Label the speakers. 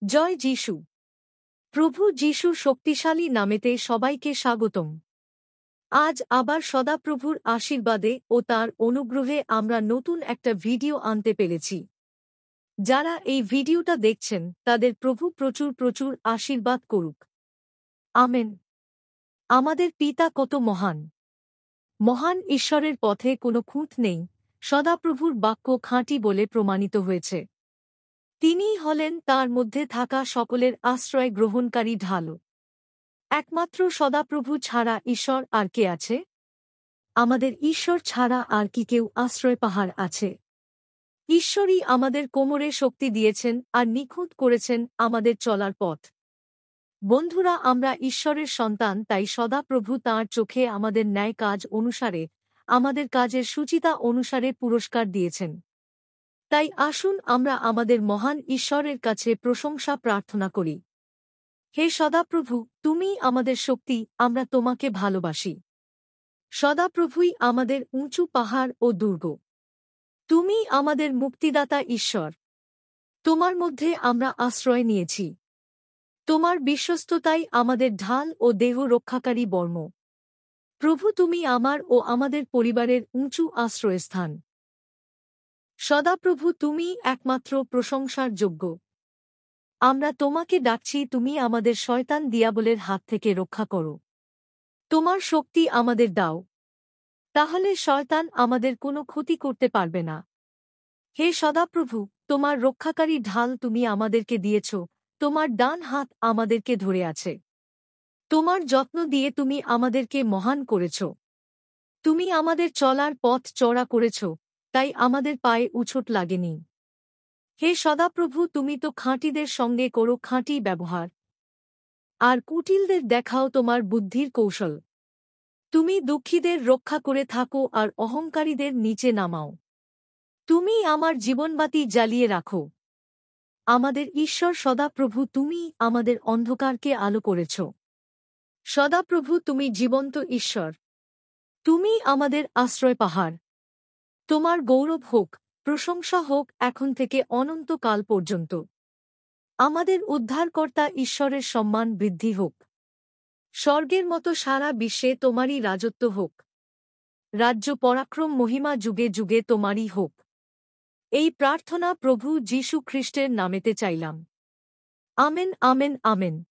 Speaker 1: জয় যিশু। প্রভু যিশুর শক্তিশালী নামেতে সবাইকে স্বাগতম। আজ আবার সদাপ্রভুর আশীর্বাদে ও তার অনুগ্রহে আমরা নতুন একটা ভিডিও আনতে পেরেছি। যারা এই ভিডিওটা দেখছেন তাদের প্রভু প্রচুর প্রচুর আশীর্বাদ করুক। আমেন। আমাদের পিতা কত মহান! মহান ঈশ্বরের পথে কোনো খুঁত নেই, সদাপ্রভুর বাক্য খাঁটি বলে প্রমাণিত হয়েছে। তিনিই হলেন তার মধ্যে থাকা সকলের আশ্রয় গ্রহণকারী ঢাল। একমাত্র সদাপ্রভু ছাড়া ঈশ্বর আর কে আছে? আমাদের ঈশ্বর ছাড়া আর কি কেউ আশ্রয় পাহাড় আছে? ঈশ্বরই আমাদের কোমরে শক্তি দিয়েছেন আর নিখুঁত করেছেন আমাদের চলার পথ। বন্ধুরা, আমরা ঈশ্বরের সন্তান, তাই সদাপ্রভু তাঁর চোখে আমাদের ন্যায় কাজ অনুসারে, আমাদের কাজের সুচিতা অনুসারে পুরস্কার দিয়েছেন। তাই আসুন আমরা আমাদের মহান ঈশ্বরের কাছে প্রশংসা প্রার্থনা করি। হে সদাপ্রভু, তুমিই আমাদের শক্তি, আমরা তোমাকে ভালোবাসি। সদাপ্রভুই আমাদের উঁচু পাহাড় ও দুর্গ। তুমি আমাদের মুক্তিদাতা ঈশ্বর। তোমার মধ্যে আমরা আশ্রয় নিয়েছি। তোমার বিশ্বস্ততাই আমাদের ঢাল ও দেহ রক্ষাকারী বর্ম। প্রভু, তুমি আমার ও আমাদের পরিবারের উঁচু আশ্রয়স্থান। সদাপ্রভু, তুমি একমাত্র প্রশংসার যোগ্য। আমরা তোমাকে ডাকছি, তুমি আমাদের শয়তান দিয়াবলের হাত থেকে রক্ষা করো। তোমার শক্তি আমাদের দাও, তাহলে শয়তান আমাদের কোনো ক্ষতি করতে পারবে না। হে সদাপ্রভু, তোমার রক্ষাকারী ঢাল তুমি আমাদেরকে দিয়েছ, তোমার ডান হাত আমাদেরকে ধরে আছে। তোমার যত্ন দিয়ে তুমি আমাদেরকে মহান করেছ। তুমি আমাদের চলার পথ চড়া করেছ, তাই আমাদের পায়ে উছোট লাগেনি। হে সদাপ্রভু, তুমি তো খাঁটিদের সঙ্গে করো খাঁটি ব্যবহার, আর কুটিলদের দেখাও তোমার বুদ্ধির কৌশল। তুমি দুঃখীদের রক্ষা করে থাকো আর অহংকারীদের নিচে নামাও। তুমি আমার জীবনবাতি জ্বালিয়ে রাখো। আমাদের ঈশ্বর সদাপ্রভু, তুমি আমাদের অন্ধকারকে আলো করেছ। সদাপ্রভু, তুমি জীবন্ত ঈশ্বর। তুমি আমাদের আশ্রয় পাহাড়। তোমার গৌরব হোক, প্রশংসা হোক এখন থেকে অনন্তকাল পর্যন্ত। আমাদের উদ্ধারকর্তা ঈশ্বরের সম্মান বৃদ্ধি হোক। স্বর্গের মতো সারা বিশ্বে তোমারই রাজত্ব হোক। রাজ্য, পরাক্রম, মহিমা যুগে যুগে তোমারই হোক। এই প্রার্থনা প্রভু যীশু খ্রিস্টের নামেতে চাইলাম। Amen, amen, amen.